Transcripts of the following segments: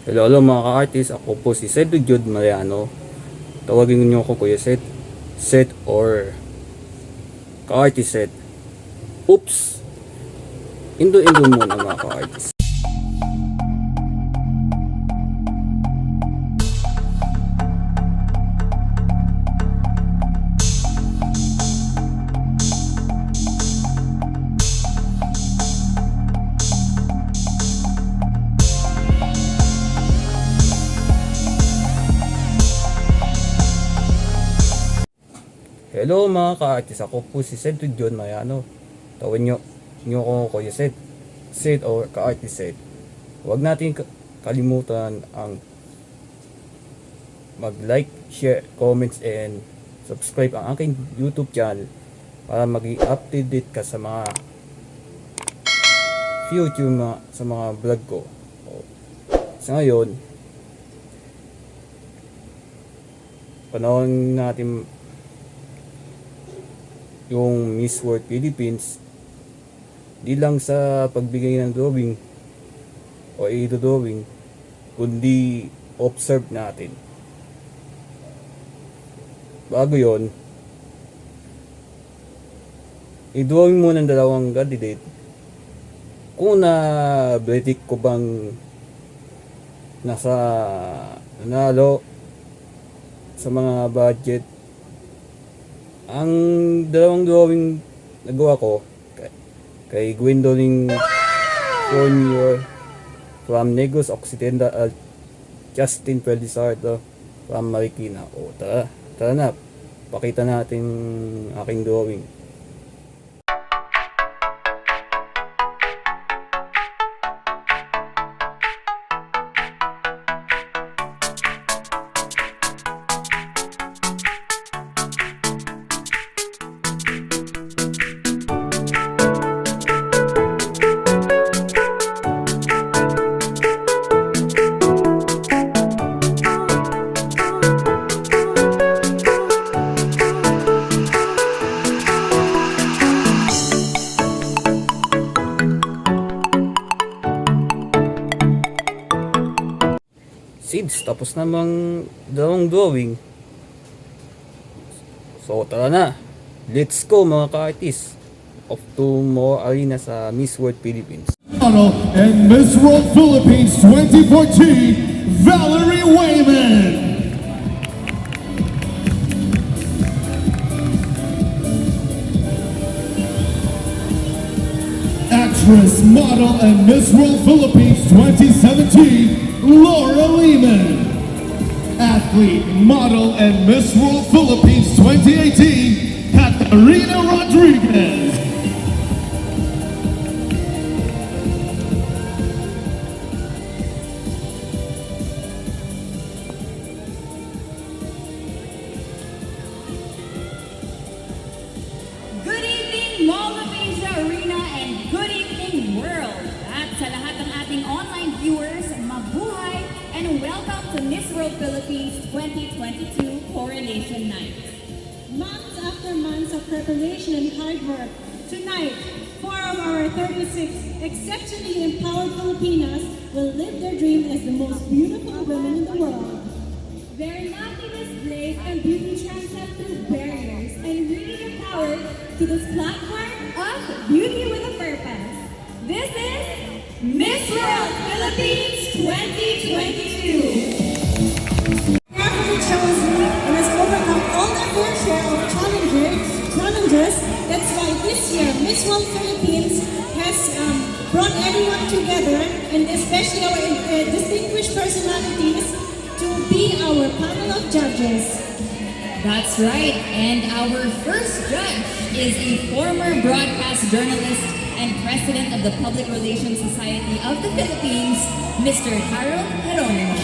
Hello mga ka-artist, ako po si Zedrick Jon Mariano. Tawagin niyo ako Kuya Seth or ka-artist Seth. Oops! Indo muna mga ka-artist. Hello mga ka-artist, ako po si Zedrick Jon Mariano. Tawagin niyo ako Kuya Seth or ka-artist Seth. Huwag natin kalimutan ang mag-like, share, comments, and subscribe ang aking YouTube channel para maging up-to-date ka sa mga future sa mga vlog ko. Sa ngayon, panahon natin yung Miss World Philippines, di lang sa pagbigay ng drawing o i-drawing, kundi observe natin. Bago yon, i-drawing mo ng dalawang candidate kung na-predict ko bang nasa nanalo sa mga budget. Ang dalawang drawing nagawa ko kay Gwendolyn Fourniol from Negros Occidental at Justine Felizarta from Marikina. O tara na, pakita natin aking drawing. Tapos namang dalawang drawing. So tara na, let's go mga ka-artist. Off to more arena sa Miss World Philippines. And Miss World Philippines 2014, Valerie Wayman. Actress, model, and Miss World Philippines 2017, Laura Lehman. Athlete, model, and Miss World Philippines 2018, Katrina Rodriguez. Good evening, MWPH Arena, and good evening, world. At sa lahat ng ating online viewers, mabuhay and welcome to Miss World Philippines 2022 Coronation Night. Months after months of preparation and hard work, tonight, 4 of our 36 exceptionally empowered Filipinas will live their dream as the most beautiful women in the world. Their lovely displays and beauty transcend through barriers and really empowered to this platform of beauty with a purpose. This is Miss World Philippines 2022. Carefully chosen and has overcome all their fair share of challenges. That's why this year Miss World Philippines has brought everyone together, and especially our distinguished personalities, to be our panel of judges. That's right, and our first judge is a former broadcast journalist and president of the Public Relations Society of the Philippines, Mr. Harold Geronimo.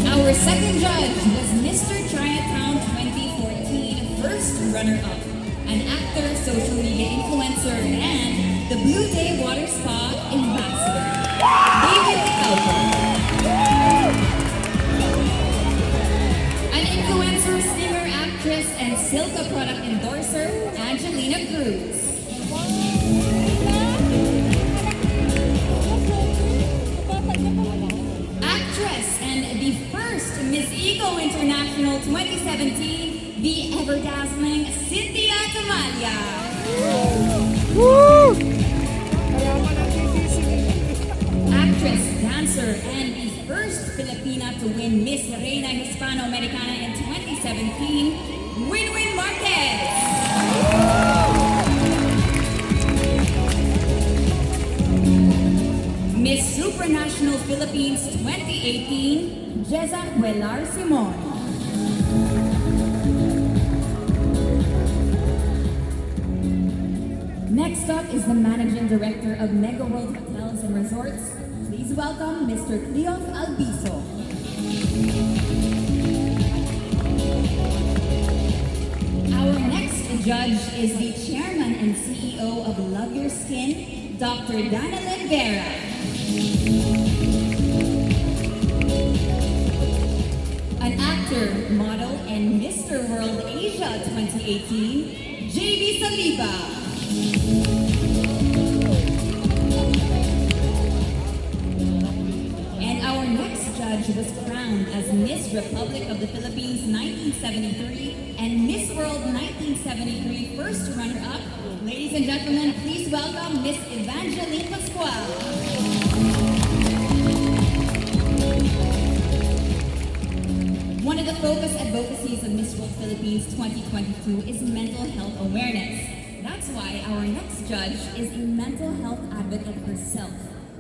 Our second judge was Mr. Chinatown 2014 first runner-up, an actor, social media influencer, and the Blue Day Water Spa ambassador, David Licauco. An influencer, singer, actress, and Silka product endorser, Angelina Cruz. first Filipina to win Miss Reina Hispano-Americana in 2017, Winwin Marquez. Miss Supranational Philippines 2018, Jeza Huelar Simon. Next up is the Managing Director of Mega World Hotels and Resorts. Please welcome Mr. Cleof Albiso. Our next judge is the Chairman and CEO of Love Your Skin, Dr. Danilyn Vera. An actor, model, and Mr. World Asia 2018, JB Saliba. And our next judge was crowned as Miss Republic of the Philippines 1973 and Miss World 1973 first runner-up. Ladies and gentlemen, please welcome Miss Evangeline Pascual. One of the focus advocacies of Miss World Philippines 2022 is mental health awareness. That's why our next judge is a mental health advocate herself.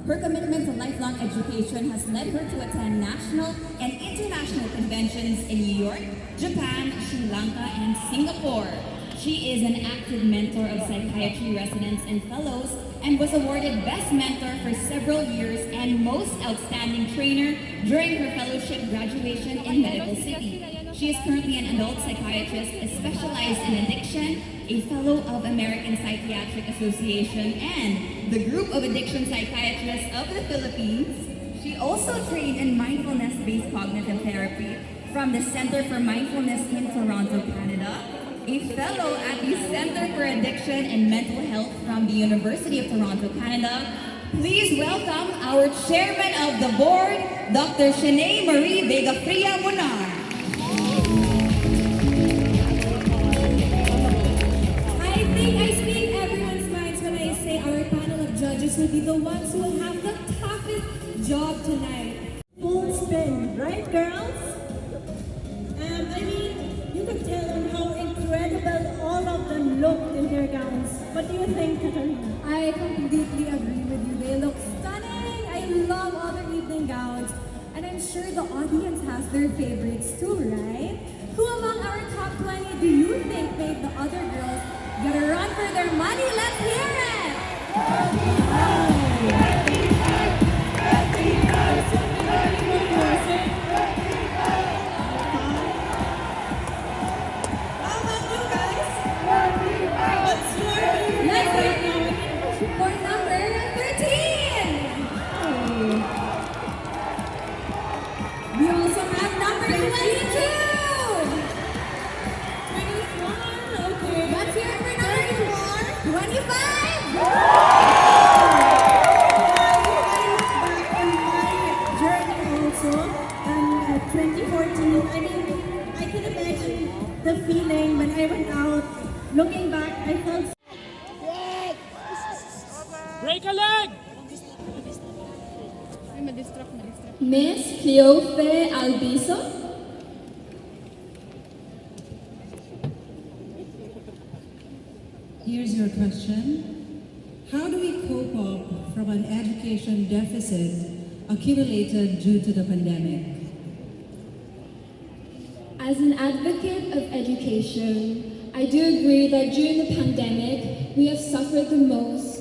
Her commitment to lifelong education has led her to attend national and international conventions in New York, Japan, Sri Lanka, and Singapore. She is an active mentor of psychiatry residents and fellows and was awarded Best Mentor for several years and Most Outstanding Trainer during her fellowship graduation in Medical City. She is currently an adult psychiatrist specialized in addiction, a fellow of American Psychiatric Association and the Group of Addiction Psychiatrists of the Philippines. She also trained in mindfulness-based cognitive therapy from the Center for Mindfulness in Toronto, Canada, a fellow at the Center for Addiction and Mental Health from the University of Toronto, Canada. Please welcome our Chairman of the Board, Dr. Shanae Marie Vega-Fria Munar. I speak everyone's minds when I say our panel of judges will be the ones who will have the toughest job tonight. Full spin, right girls? I mean, you could tell them how incredible all of them looked in their gowns. What do you think, Katrina? I completely agree with you. They look stunning. I love all their evening gowns. And I'm sure the audience has their favorites too, right? Who among our top 20 do you think made the other girls get a run for their money? Let's hear it! How about you guys? What's your Let's go for number 13! We also have number 22! 21? Okay. Let's hear it for number 25! I look back on my journey also in 2014. I mean, I can imagine the feeling when I went out. Looking back, I felt Break a leg! Miss Cleofe Albiso. Here's your question. How do we cope up from an education deficit accumulated due to the pandemic? As an advocate of education, I do agree that during the pandemic, we have suffered the most.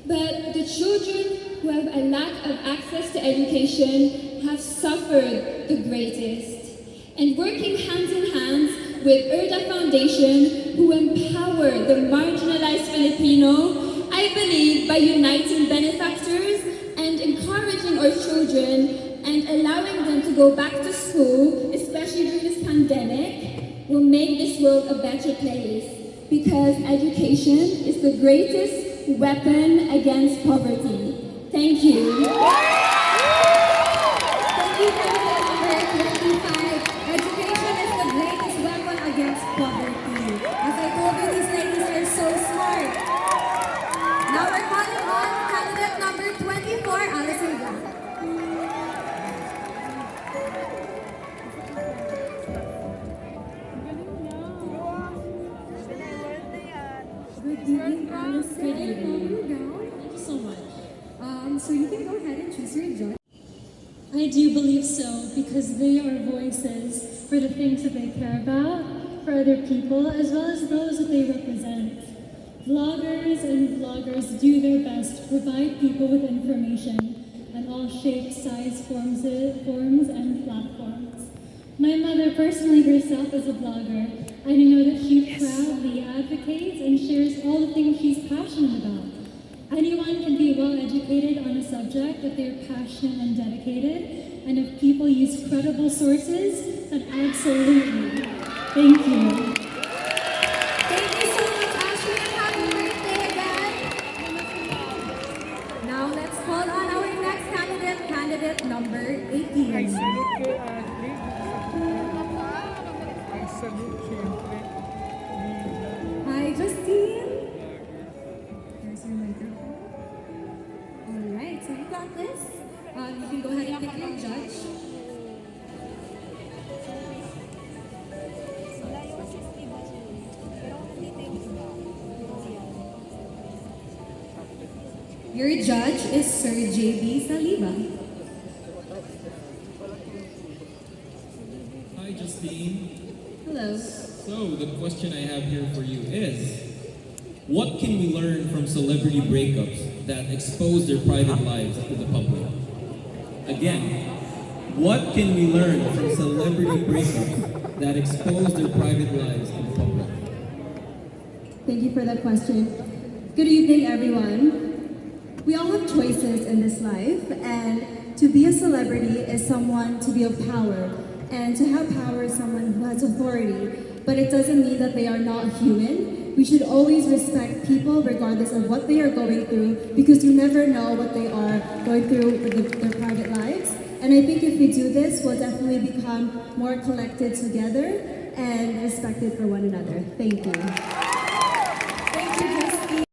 But the children who have a lack of access to education have suffered the greatest. And working hands in hand with ERDA Foundation, who empower the marginalized Filipino, I believe by uniting benefactors and encouraging our children and allowing them to go back to school, especially during this pandemic, will make this world a better place. Because education is the greatest weapon against poverty. Thank you. Thank you for number 25. Education is the greatest weapon against poverty. As I told you, these ladies are so smart. Now we're calling on candidate number 24, Allison Gante. I do believe so because they are voices for the things that they care about, for other people, as well as those that they represent. Vloggers and vloggers do their best to provide people with information in all shapes, size, forms, and platforms. My mother personally herself is a vlogger, and I know that she proudly advocates and shares all the things she's passionate about. Anyone can be well educated on a subject if they're passionate and dedicated, and if people use credible sources, then absolutely. Thank you. Thank you so much, Ashley, and happy birthday again. Now let's call on our next candidate number 18. I salute kay Ashley. I salute siyempre. Hi, Justine. There's your microphone. All right, so you got this. You can go ahead and pick your judge. Your judge is Sir J.B. Saliba. Hi, Justine. Hello. So, the question I have here for you is, what can we learn from celebrity breakups that expose their private lives to the public? Again, what can we learn from celebrity breakups that expose their private lives to the public? Thank you for that question. Good evening, everyone. We all have choices in this life, and to be a celebrity is someone to be of power, and to have power is someone who has authority, but it doesn't mean that they are not human. We should always respect people regardless of what they are going through, because you never know what they are going through with their private lives. And I think if we do this, we'll definitely become more collected together and respected for one another. Thank you. Thank you, Justine.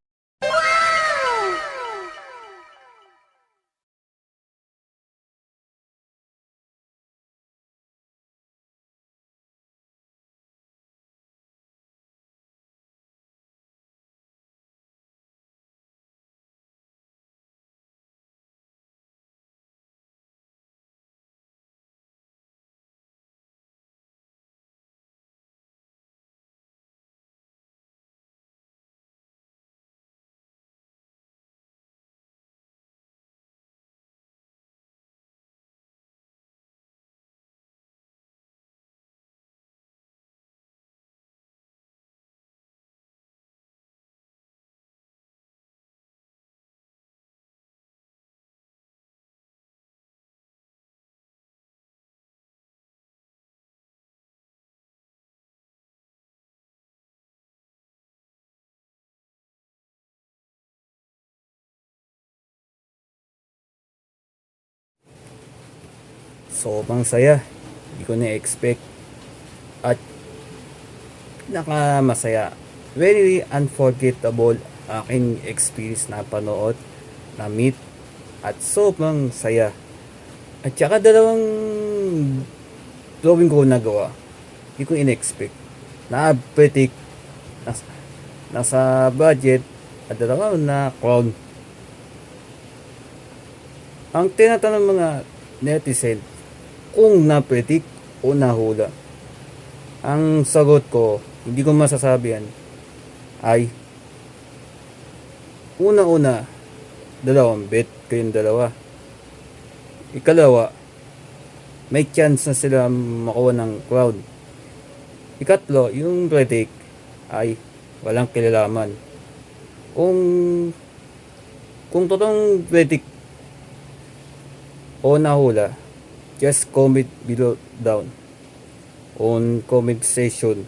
Sobrang saya. Hindi ko na-expect. At nakamasaya. Very unforgettable aking experience na panood, na meet, at sobrang saya. At saka dalawang drawing ko nagawa. Hindi ko in-expect. Na-predict. Nasa budget. At dalawa na crown. Ang tinatanong mga netizen, kung na-predict o nahula. Ang sagot ko, hindi ko masasabi yan, ay una-una, dalawang bet kayong dalawa. Ikalawa, may chance na sila makuha ng crowd. Ikatlo, yung predict ay walang kilalaman. Kung totoong predict o nahula, just comment below down on comment section.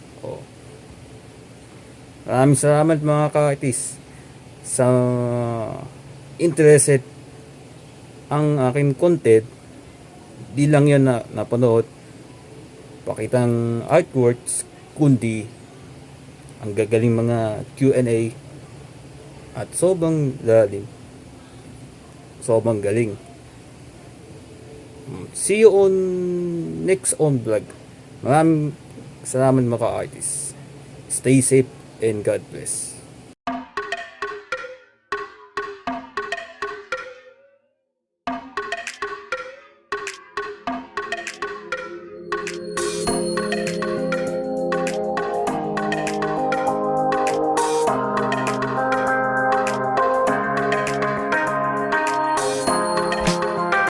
Maraming salamat mga ka-artist sa interested ang aking content. Di lang yan na napanood, pakitang artworks, kundi ang gagaling mga Q&A at sobrang lalim, sobrang galing. See you on next on vlog. Maraming salamat mga artists. Stay safe and God bless.